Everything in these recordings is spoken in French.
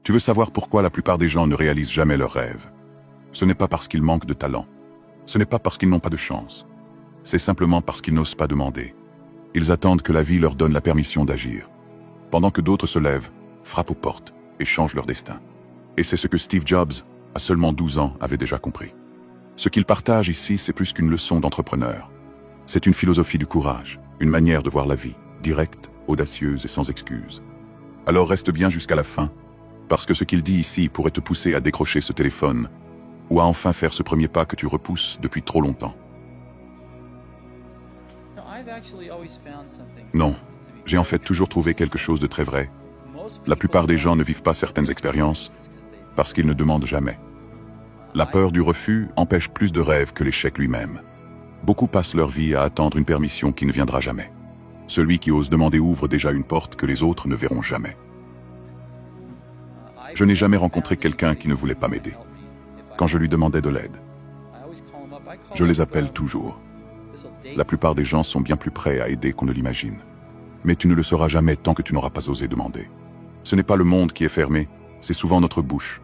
Tu veux savoir pourquoi la plupart des gens ne réalisent jamais leurs rêves? Ce n'est pas parce qu'ils manquent de talent. Ce n'est pas parce qu'ils n'ont pas de chance. C'est simplement parce qu'ils n'osent pas demander. Ils attendent que la vie leur donne la permission d'agir. Pendant que d'autres se lèvent, frappent aux portes et changent leur destin. Et c'est ce que Steve Jobs, à seulement 12 ans, avait déjà compris. Ce qu'il partage ici, c'est plus qu'une leçon d'entrepreneur. C'est une philosophie du courage, une manière de voir la vie, directe, audacieuse et sans excuses. Alors reste bien jusqu'à la fin, parce que ce qu'il dit ici pourrait te pousser à décrocher ce téléphone, ou à enfin faire ce premier pas que tu repousses depuis trop longtemps. Non, j'ai en fait toujours trouvé quelque chose de très vrai. La plupart des gens ne vivent pas certaines expériences parce qu'ils ne demandent jamais. La peur du refus empêche plus de rêves que l'échec lui-même. Beaucoup passent leur vie à attendre une permission qui ne viendra jamais. Celui qui ose demander ouvre déjà une porte que les autres ne verront jamais. Je n'ai jamais rencontré quelqu'un qui ne voulait pas m'aider. Quand je lui demandais de l'aide, je les appelle toujours. La plupart des gens sont bien plus prêts à aider qu'on ne l'imagine. Mais tu ne le sauras jamais tant que tu n'auras pas osé demander. Ce n'est pas le monde qui est fermé, c'est souvent notre bouche.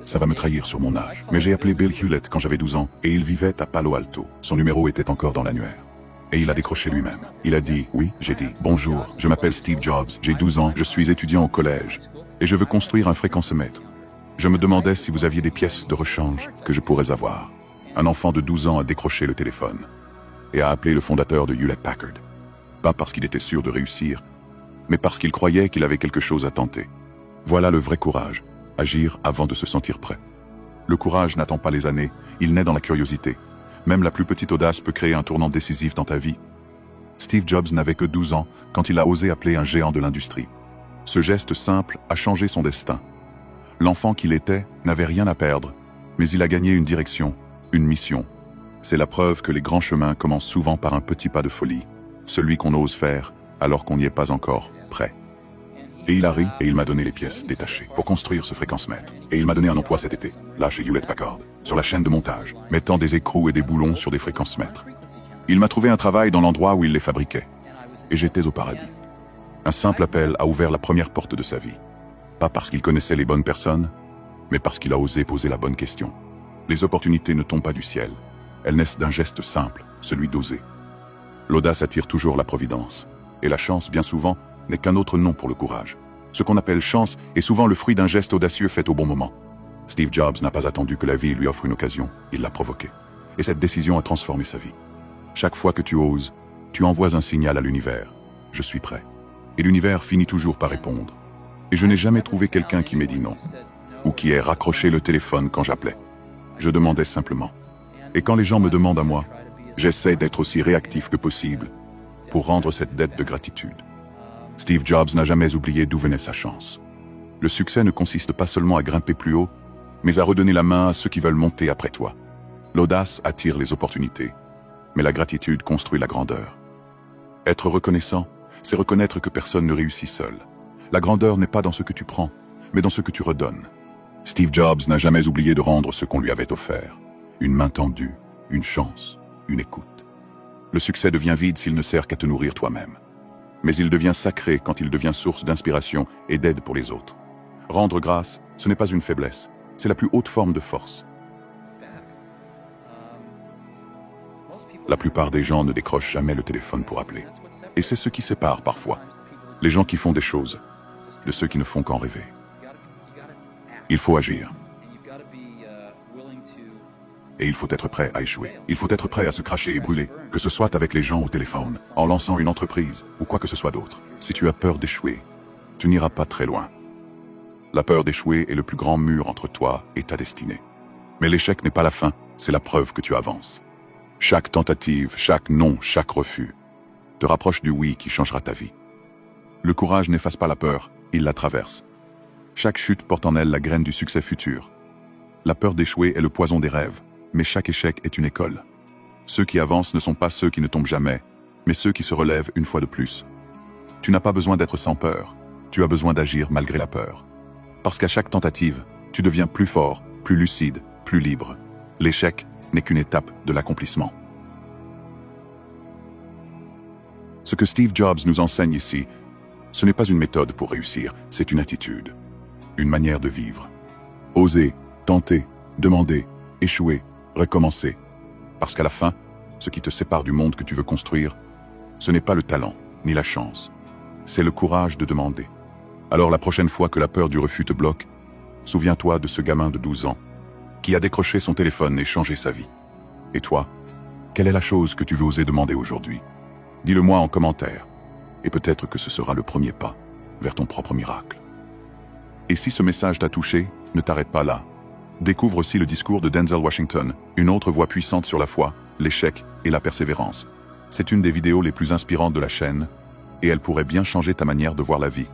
Ça va me trahir sur mon âge, mais j'ai appelé Bill Hewlett quand j'avais 12 ans et il vivait à Palo Alto. Son numéro était encore dans l'annuaire. Et il a décroché lui-même. Il a dit « Oui ». J'ai dit « Bonjour, je m'appelle Steve Jobs, j'ai 12 ans, je suis étudiant au collège et je veux construire un fréquencemètre. Je me demandais si vous aviez des pièces de rechange que je pourrais avoir. » Un enfant de 12 ans a décroché le téléphone et a appelé le fondateur de Hewlett-Packard. Pas parce qu'il était sûr de réussir, mais parce qu'il croyait qu'il avait quelque chose à tenter. Voilà le vrai courage, agir avant de se sentir prêt. Le courage n'attend pas les années, il naît dans la curiosité. Même la plus petite audace peut créer un tournant décisif dans ta vie. Steve Jobs n'avait que 12 ans quand il a osé appeler un géant de l'industrie. Ce geste simple a changé son destin. L'enfant qu'il était n'avait rien à perdre, mais il a gagné une direction, une mission. C'est la preuve que les grands chemins commencent souvent par un petit pas de folie, celui qu'on ose faire alors qu'on n'y est pas encore prêt. Et il a ri et il m'a donné les pièces détachées pour construire ce fréquencemètre. Et il m'a donné un emploi cet été, là chez Hewlett-Packard, sur la chaîne de montage, mettant des écrous et des boulons sur des fréquencemètres. Il m'a trouvé un travail dans l'endroit où il les fabriquait. Et j'étais au paradis. Un simple appel a ouvert la première porte de sa vie. Pas parce qu'il connaissait les bonnes personnes, mais parce qu'il a osé poser la bonne question. Les opportunités ne tombent pas du ciel. Elles naissent d'un geste simple, celui d'oser. L'audace attire toujours la providence. Et la chance, bien souvent, n'est qu'un autre nom pour le courage. Ce qu'on appelle chance est souvent le fruit d'un geste audacieux fait au bon moment. Steve Jobs n'a pas attendu que la vie lui offre une occasion, il l'a provoquée. Et cette décision a transformé sa vie. Chaque fois que tu oses, tu envoies un signal à l'univers. Je suis prêt. Et l'univers finit toujours par répondre. Et je n'ai jamais trouvé quelqu'un qui m'ait dit non, ou qui ait raccroché le téléphone quand j'appelais. Je demandais simplement. Et quand les gens me demandent à moi, j'essaie d'être aussi réactif que possible pour rendre cette dette de gratitude. Steve Jobs n'a jamais oublié d'où venait sa chance. Le succès ne consiste pas seulement à grimper plus haut, mais à redonner la main à ceux qui veulent monter après toi. L'audace attire les opportunités, mais la gratitude construit la grandeur. Être reconnaissant, c'est reconnaître que personne ne réussit seul. La grandeur n'est pas dans ce que tu prends, mais dans ce que tu redonnes. Steve Jobs n'a jamais oublié de rendre ce qu'on lui avait offert. Une main tendue, une chance, une écoute. Le succès devient vide s'il ne sert qu'à te nourrir toi-même. Mais il devient sacré quand il devient source d'inspiration et d'aide pour les autres. Rendre grâce, ce n'est pas une faiblesse, c'est la plus haute forme de force. La plupart des gens ne décrochent jamais le téléphone pour appeler. Et c'est ce qui sépare parfois les gens qui font des choses de ceux qui ne font qu'en rêver. Il faut agir. Et il faut être prêt à échouer. Il faut être prêt à se cracher et brûler, que ce soit avec les gens au téléphone, en lançant une entreprise, ou quoi que ce soit d'autre. Si tu as peur d'échouer, tu n'iras pas très loin. La peur d'échouer est le plus grand mur entre toi et ta destinée. Mais l'échec n'est pas la fin, c'est la preuve que tu avances. Chaque tentative, chaque non, chaque refus, te rapproche du oui qui changera ta vie. Le courage n'efface pas la peur, il la traverse. Chaque chute porte en elle la graine du succès futur. La peur d'échouer est le poison des rêves. Mais chaque échec est une école. Ceux qui avancent ne sont pas ceux qui ne tombent jamais, mais ceux qui se relèvent une fois de plus. Tu n'as pas besoin d'être sans peur, tu as besoin d'agir malgré la peur. Parce qu'à chaque tentative, tu deviens plus fort, plus lucide, plus libre. L'échec n'est qu'une étape de l'accomplissement. Ce que Steve Jobs nous enseigne ici, ce n'est pas une méthode pour réussir, c'est une attitude. une manière de vivre. Oser, tenter, demander, échouer, recommencer. Parce qu'à la fin, ce qui te sépare du monde que tu veux construire, ce n'est pas le talent, ni la chance. C'est le courage de demander. Alors la prochaine fois que la peur du refus te bloque, souviens-toi de ce gamin de 12 ans qui a décroché son téléphone et changé sa vie. Et toi, quelle est la chose que tu veux oser demander aujourd'hui? Dis-le-moi en commentaire, et peut-être que ce sera le premier pas vers ton propre miracle. Et si ce message t'a touché, ne t'arrête pas là. Découvre aussi le discours de Denzel Washington, une autre voix puissante sur la foi, l'échec et la persévérance. C'est une des vidéos les plus inspirantes de la chaîne, et elle pourrait bien changer ta manière de voir la vie.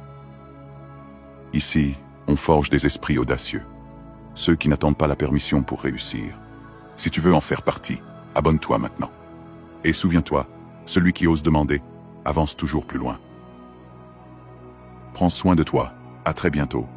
Ici, on forge des esprits audacieux, ceux qui n'attendent pas la permission pour réussir. Si tu veux en faire partie, abonne-toi maintenant. Et souviens-toi, celui qui ose demander, avance toujours plus loin. Prends soin de toi, à très bientôt.